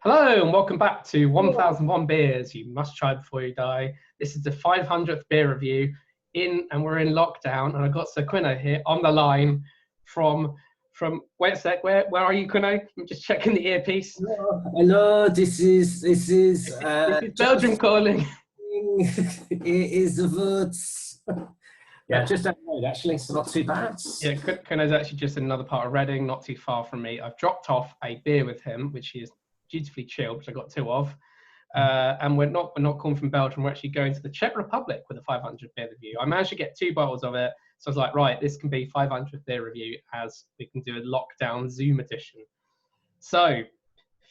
Hello and welcome back to 1001 Beers You Must Try Before You Die. This is the 500th beer review and we're in lockdown, and I've got Sir Quino here on the line from wait a sec, where are you, Quino? I'm just checking the earpiece. Hello, this is Belgium calling. It is the words. Yeah, just down the road actually, so not too bad. Yeah, Quino's actually just in another part of Reading, not too far from me. I've dropped off a beer with him, which is beautifully chilled, which I got 2 of. And we're not calling from Belgium. We're actually going to the Czech Republic with a 500 beer review. I managed to get 2 bottles of it, so I was like, right, this can be 500 beer review, as we can do a lockdown Zoom edition. So,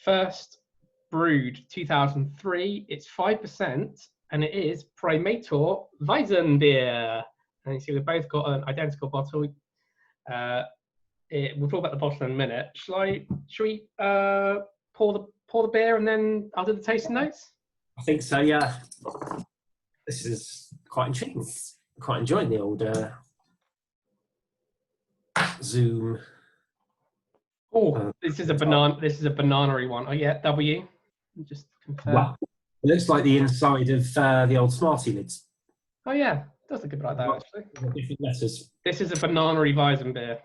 first brewed 2003. It's 5%, and it is Primátor Weizenbier. And you see, we've both got an identical bottle. We'll talk about the bottle in a minute. Should we pour the beer and then I'll do the tasting notes? I think so, yeah. This is quite intriguing. Quite enjoying the old Zoom. Oh, this is a banana. This is a banana-y one. Oh yeah, W. Just confirm. Wow. It looks like the inside of the old Smartie lids. Oh yeah, it does look a bit like that actually. Different letters. This is a banana-y Weizenbier.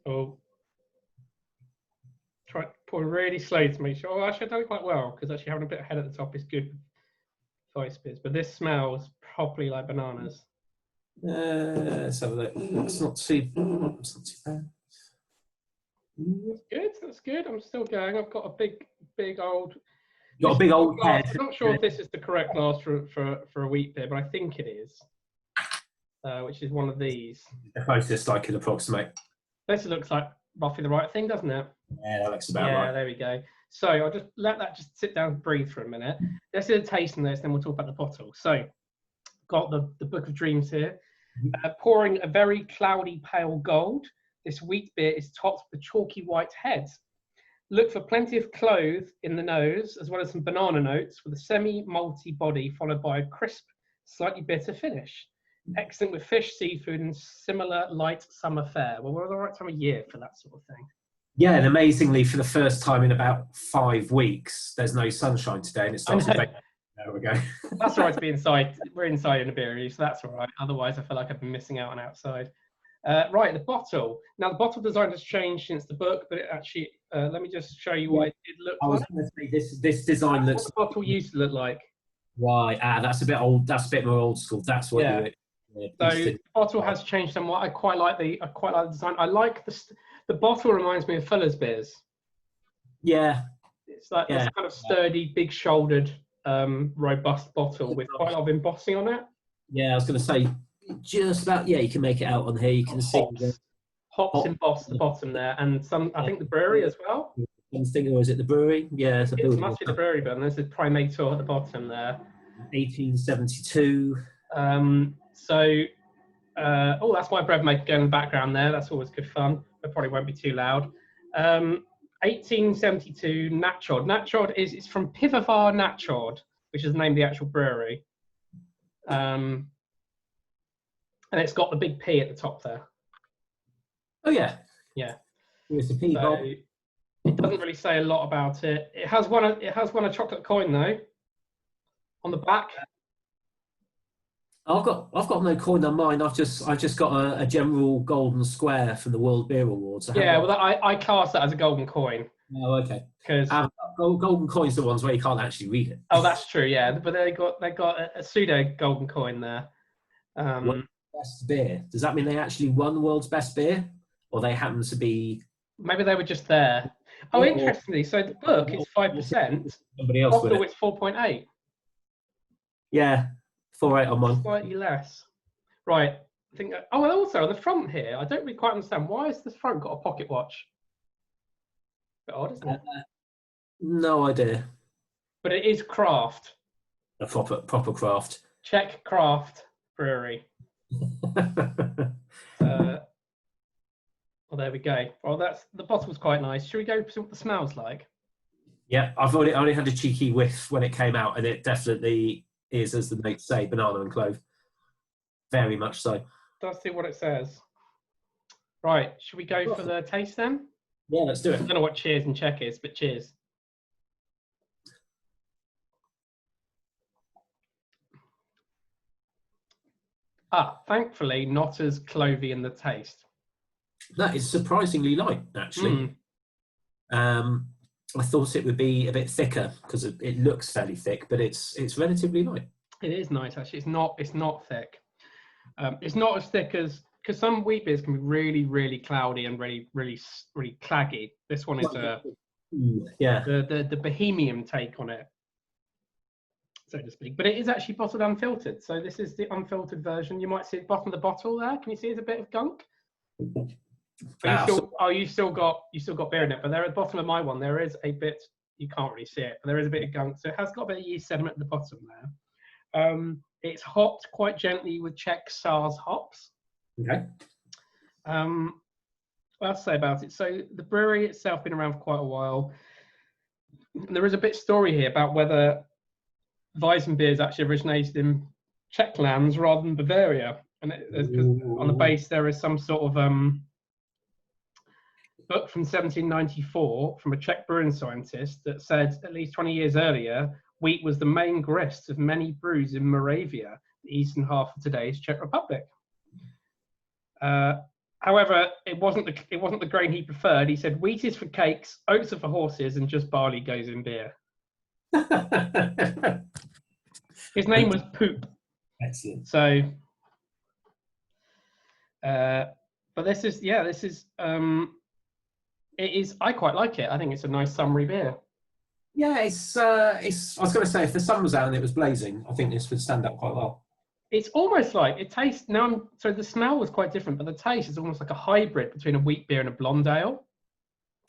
Oh. Try to pour really slow to make sure. Oh, actually, I've done it quite well, because actually having a bit of head at the top is good for ice beers. But this smells properly like bananas. Let's have a look. It's not too bad. That's good. That's good. I'm still going. I've got a big old. You've got a big old head. I'm not sure if this is the correct glass for a wheat beer, but I think it is. Which is one of these. The closest I can approximate. This looks like roughly the right thing, doesn't it? Yeah, that looks about right. Yeah, there we go. So I'll just let that just sit down and breathe for a minute. Let's do a tasting this, then we'll talk about the bottle. So, got the Book of Dreams here. Pouring a very cloudy pale gold. This wheat beer is topped with a chalky white head. Look for plenty of clove in the nose, as well as some banana notes, with a semi-malty body, followed by a crisp, slightly bitter finish. Excellent with fish, seafood, and similar light summer fare. Well, we're at the right time of year for that sort of thing. Yeah, and amazingly, for the first time in about 5 weeks, there's no sunshine today, and it starts to rain. There we go. That's all right to be inside. We're inside in a beer review, so that's all right. Otherwise, I feel like I've been missing out on outside. Right, the bottle. Now, the bottle design has changed since the book, but it actually, let me just show you what it did look like. I was going to say, this design looks... What the bottle used to look like. Right, that's a bit old. That's a bit more old school. That's what So the bottle has changed somewhat. I quite like the design. I like the bottle reminds me of Fuller's beers. Yeah, it's like this kind of sturdy, big-shouldered, robust bottle with quite a lot of embossing on it. Yeah, I was going to say just about. Yeah, you can make it out on here. You can see hops embossed the bottom there, and some. I think the brewery as well. I'm thinking, or is it the brewery? Yeah, it's a building. It must be the brewery, but there's a Primátor at the bottom there. 1872. Oh, that's my bread maker going in the background there. That's always good fun. It probably won't be too loud. 1872 Natchod. Natchod is from Pivovar Natchod, which is the name of the actual brewery. And it's got the big P at the top there. Oh yeah. Yeah. It's a P. So it doesn't really say a lot about it. It has won a chocolate coin though. On the back. I've got no coin on mine. I've just got a general golden square from the World Beer Awards. I class that as a golden coin. Oh, okay. Because golden coins are the ones where you can't actually read it. Oh, that's true. Yeah, but they got a pseudo golden coin there. Best beer. Does that mean they actually won the world's best beer, or they happen to be? Maybe they were just there. Oh, interestingly, so the book is 5%. Somebody else with it. It's 4.8. Yeah. 4.8 on mine. Slightly less. Right. I think. Oh, and also on the front here, I don't really quite understand why has this front got a pocket watch. Bit odd, isn't it? No idea. But it is craft. A proper craft. Czech craft brewery. Well, there we go. Well, the bottle's quite nice. Should we go see what the smells like? Yeah, I've only had a cheeky whiff when it came out, and it definitely is, as the notes say, banana and clove. Very much so. Let's see what it says. Right, should we go for the taste then? Yeah, let's do I it. don't know what cheers in Czech is, but cheers. Thankfully, not as clovey in the taste. That is surprisingly light, actually. I thought it would be a bit thicker because it looks fairly thick, but it's relatively light. It is nice, actually. It's not thick. It's not as thick as, because some wheat beers can be really, really cloudy and really, really, really claggy. This one is the bohemian take on it, so to speak. But it is actually bottled unfiltered. So this is the unfiltered version. You might see at the bottom of the bottle there. Can you see there's a bit of gunk? You still got beer in it, but there at the bottom of my one there is a bit. You can't really see it, but there is a bit of gunk. So it has got a bit of yeast sediment at the bottom there. It's hopped quite gently with Czech Saaz hops. Okay. What else to say about it? So the brewery itself been around for quite a while. There is a bit of story here about whether Weizenbier is actually originated in Czech lands rather than Bavaria, and on the base there is some sort of book from 1794 from a Czech brewing scientist that said at least 20 years earlier, wheat was the main grist of many brews in Moravia, the eastern half of today's Czech Republic. However, it wasn't the grain he preferred. He said wheat is for cakes, oats are for horses, and just barley goes in beer. His name was Poop. Excellent. So, but this is it is. I quite like it. I think it's a nice summery beer. Yeah, it's. I was going to say if the sun was out and it was blazing, I think this would stand up quite well. It's almost like it tastes now. So the smell was quite different, but the taste is almost like a hybrid between a wheat beer and a blonde ale.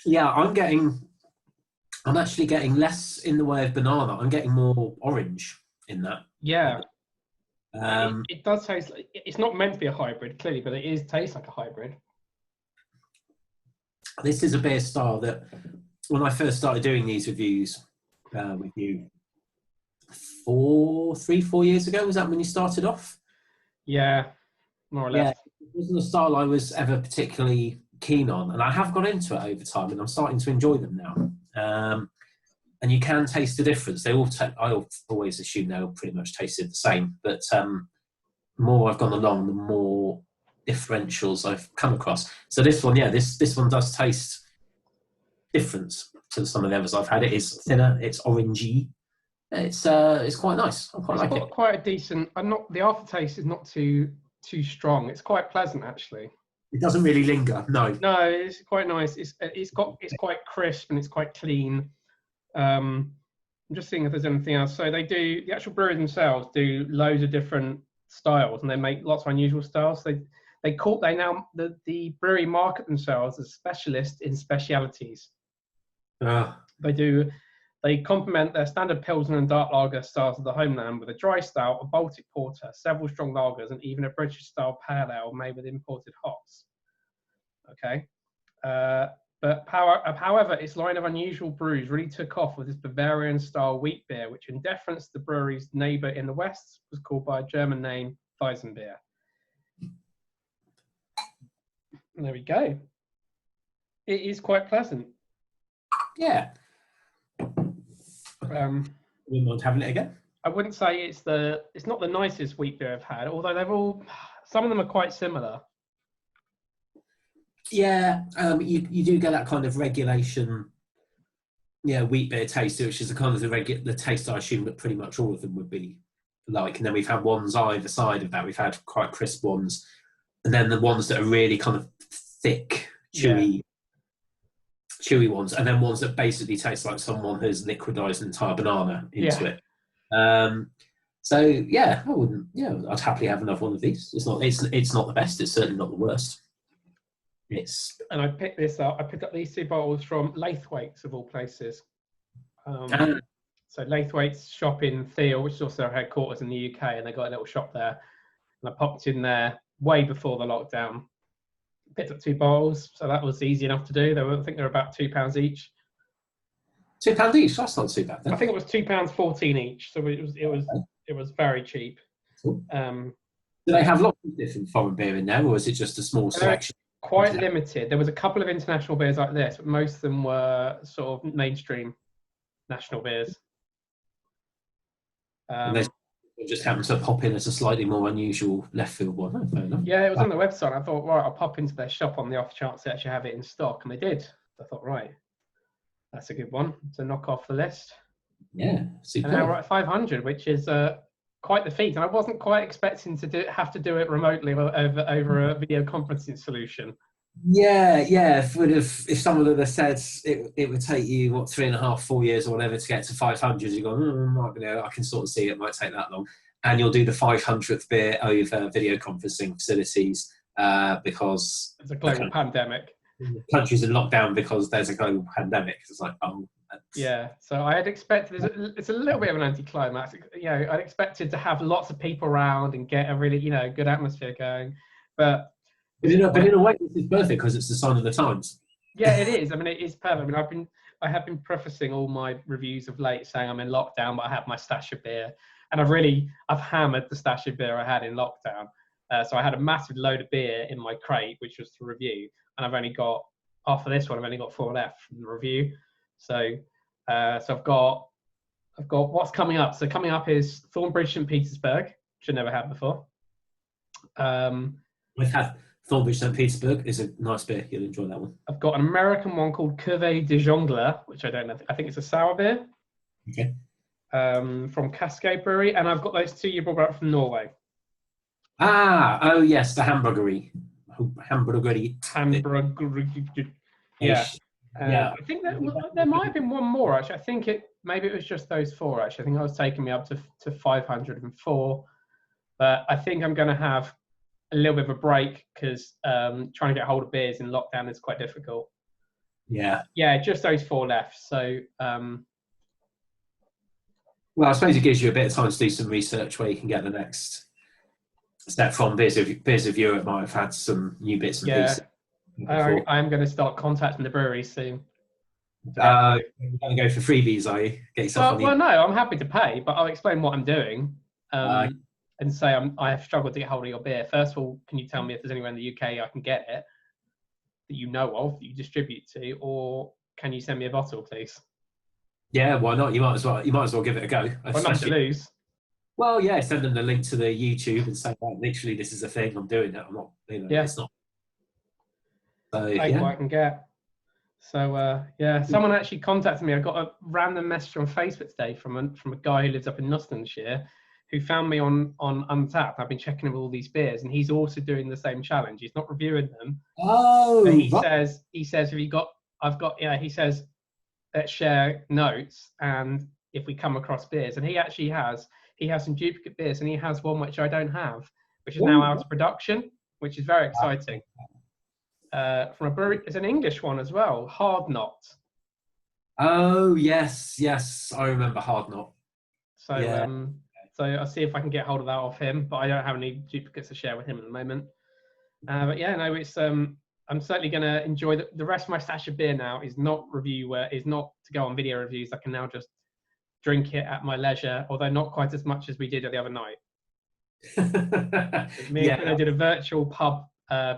Yeah, I'm actually getting less in the way of banana. I'm getting more orange in that. Yeah. It does taste like, it's not meant to be a hybrid, clearly, but it tastes like a hybrid. This is a beer style that when I first started doing these reviews with you 4 years ago, was that when you started off? Yeah, more or less. Yeah, it wasn't a style I was ever particularly keen on, and I have got into it over time, and I'm starting to enjoy them now. And you can taste the difference. I always assume they all pretty much tasted the same, but the more I've gone along, the more differentials I've come across. So this one, this one does taste different to some of the others I've had. It is thinner, it's orangey. It's quite nice. I quite like it. Quite a decent. The aftertaste is not too strong. It's quite pleasant actually. It doesn't really linger. No, it's quite nice. It's quite crisp and it's quite clean. I'm just seeing if there's anything else. So the actual breweries themselves do loads of different styles, and they make lots of unusual styles. The brewery market themselves as specialists in specialities. They complement their standard Pilsner and dark lager styles of the homeland with a dry stout, a Baltic porter, several strong lagers, and even a British style pale ale made with imported hops. Okay. But however, its line of unusual brews really took off with this Bavarian-style wheat beer, which in deference to the brewery's neighbour in the west was called by a German name, Weizenbier. And there we go. It is quite pleasant. Yeah. Wouldn't mind having it again. I wouldn't say it's not the nicest wheat beer I've had, although some of them are quite similar. Yeah, you do get that kind of regulation, wheat beer taste, which is the kind of the taste I assume that pretty much all of them would be like. And then we've had ones either side of that. We've had quite crisp ones, and then the ones that are really kind of thick, chewy ones, and then ones that basically taste like someone has liquidized an entire banana into it. So I wouldn't. I'd happily have another one of these. It's not the best. It's certainly not the worst. And I picked this up. I picked up these two bottles from Laithwaite's of all places. So Laithwaite's shop in Thiel, which is also our headquarters in the UK, and they got a little shop there. And I popped in there way before the lockdown. Picked up 2 bottles, so that was easy enough to do. I think they're about £2 each. £2 each. That's not too bad then. I think it was £2.14 each, so it was very cheap. Cool. Do they have lots of different foreign beer in there, or is it just a small selection? quite limited. There was a couple of international beers like this, but most of them were sort of mainstream national beers. And they just happened to pop in as a slightly more unusual left field one. Oh, fair enough. Yeah, it was on the website. I thought, right, I'll pop into their shop on the off chance they actually have it in stock, and they did. I thought, right, that's a good one to knock off the list. Yeah, super. And now we're at 500, which is quite the feat. And I wasn't quite expecting to have to do it remotely over a video conferencing solution. Yeah. If someone had said it would take you 3.5, 4 years or whatever to get to 500, you go, I can sort of see it might take that long. And you'll do the 500th beer over video conferencing facilities because it's a global pandemic. The country's in lockdown because there's a global pandemic. It's like, yeah. So I had expected it's a little bit of an anticlimax. I'd expected to have lots of people around and get a really good atmosphere going, but in a way, this is perfect because it's the sign of the times. Yeah, it is. I mean, it is perfect. I mean, I have been prefacing all my reviews of late saying I'm in lockdown, but I have my stash of beer, and I've hammered the stash of beer I had in lockdown. So I had a massive load of beer in my crate, which was to review, and I've only got after this one, I've only got 4 left from the review. So I've got what's coming up. So coming up is Thornbridge St. Petersburg, which I never had before. We've had Thornbridge St. Petersburg is a nice beer. You'll enjoy that one. I've got an American one called Cuvée de Jongleur, which I don't know. I think it's a sour beer. Okay. From Cascade Brewery, and I've got those 2 you brought up from Norway. Oh yes, the Hamburgery. Yeah. Yeah. I think that there might have been one more actually. I think maybe it was just those 4 actually. I think I was taking me up to 504, but I think I'm going to have a little bit of a break because trying to get hold of beers in lockdown is quite difficult. Yeah, just those 4 left. So well, I suppose it gives you a bit of time to do some research where you can get the next step from. Beers of Europe might have had some new bits and pieces. I'm going to start contacting the breweries soon. You're going to go for freebies, are you? Get yourself well, no, I'm happy to pay, but I'll explain what I'm doing. And say I have struggled to get hold of your beer. First of all, can you tell me if there's anywhere in the UK I can get it that you know of, that you distribute to, or can you send me a bottle, please? Yeah, why not? You might as well give it a go. Well, nothing to lose. Well, yeah, send them the link to the YouTube and say, literally, this is a thing. I'm doing it. I'm not, it's not. So, Take what I can get. So, someone actually contacted me. I got a random message on Facebook today from a guy who lives up in Nottinghamshire, who found me on Untapped. I've been checking with all these beers, and he's also doing the same challenge. He's not reviewing them. Oh, but he says, have you got? He says, let's share notes, and if we come across beers, and he has some duplicate beers, and he has one which I don't have, which is now out of production, which is very exciting. From a brewery, it's an English one as well, Hard Knot. Oh yes, I remember Hard Knot. So so I'll see if I can get hold of that off him, but I don't have any duplicates to share with him at the moment. But yeah, no, it's I'm certainly going to enjoy the rest of my stash of beer now. Is not to go on video reviews. I can now just drink it at my leisure, although not quite as much as we did the other night. I did a virtual pub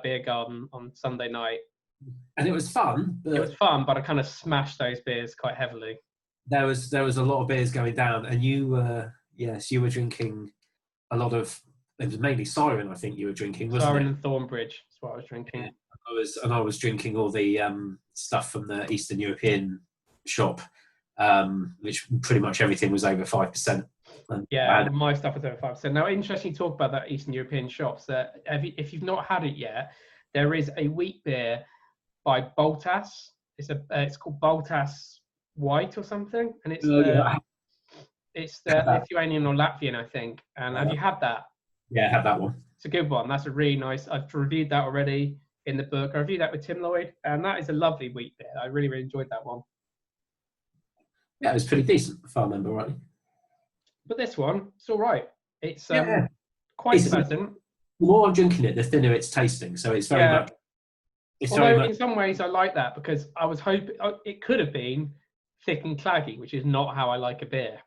beer garden on Sunday night, and it was fun. But I kind of smashed those beers quite heavily. There was a lot of beers going down, and you were drinking a lot of. It was mainly Siren, I think you were drinking, wasn't Siren it? and Thornbridge. That's what I was drinking. Yeah, I was drinking all the stuff from the Eastern European shop, which pretty much everything was over 5%. My stuff was over 5%. Now, interesting to talk about that Eastern European shops. If you've not had it yet, there is a wheat beer by Baltas. It's called Baltas White or something, and it's Lithuanian or Latvian, I think. And have you had that? Yeah, I had that one. It's a good one. That's a really nice. I've reviewed that already in the book. I reviewed that with Tim Lloyd, and that is a lovely wheat beer. I really, really enjoyed that one. Yeah, it was pretty decent, if I remember rightly. But this one, it's all right. It's quite pleasant. The more I'm drinking it, the thinner it's tasting. So it's very much. In some ways, I like that because I was hoping it could have been thick and claggy, which is not how I like a beer.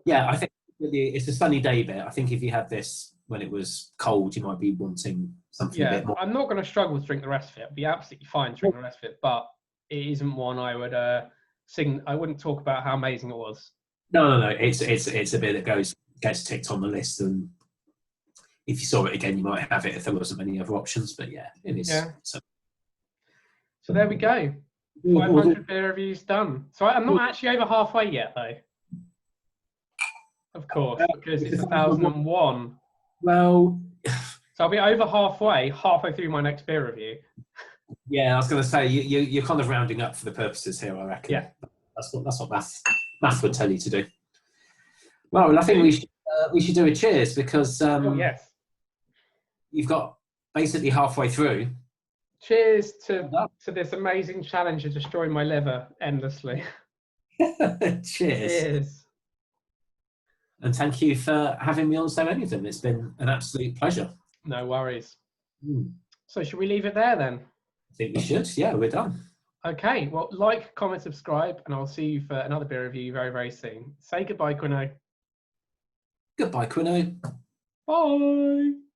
Yeah, I think it's a sunny day beer. I think if you had this when it was cold, you might be wanting something a bit more. I'm not going to struggle to drink the rest of it. I'd be absolutely fine to drink the rest of it, but it isn't one I would sing. I wouldn't talk about how amazing it was. No. It's a beer that gets ticked on the list, and if you saw it again, you might have it if there wasn't many other options. But yeah, it is. Yeah. So there we go. 500 beer reviews done. So I'm not actually over halfway yet, though. Of course, because it's 1001. Well, so I'll be over halfway through my next beer review. Yeah, I was going to say you're kind of rounding up for the purposes here, I reckon. Yeah, that's what math would tell you to do. Well, I think we should do a cheers because yes, you've got basically halfway through. Cheers to this amazing challenge of destroying my liver endlessly. Cheers. And thank you for having me on So Anything. It's been an absolute pleasure. No worries. So should we leave it there then? I think we should. Yeah, we're done. Okay. Well, like, comment, subscribe, and I'll see you for another beer review very, very soon. Say goodbye, Quino. Goodbye, Quino. Bye.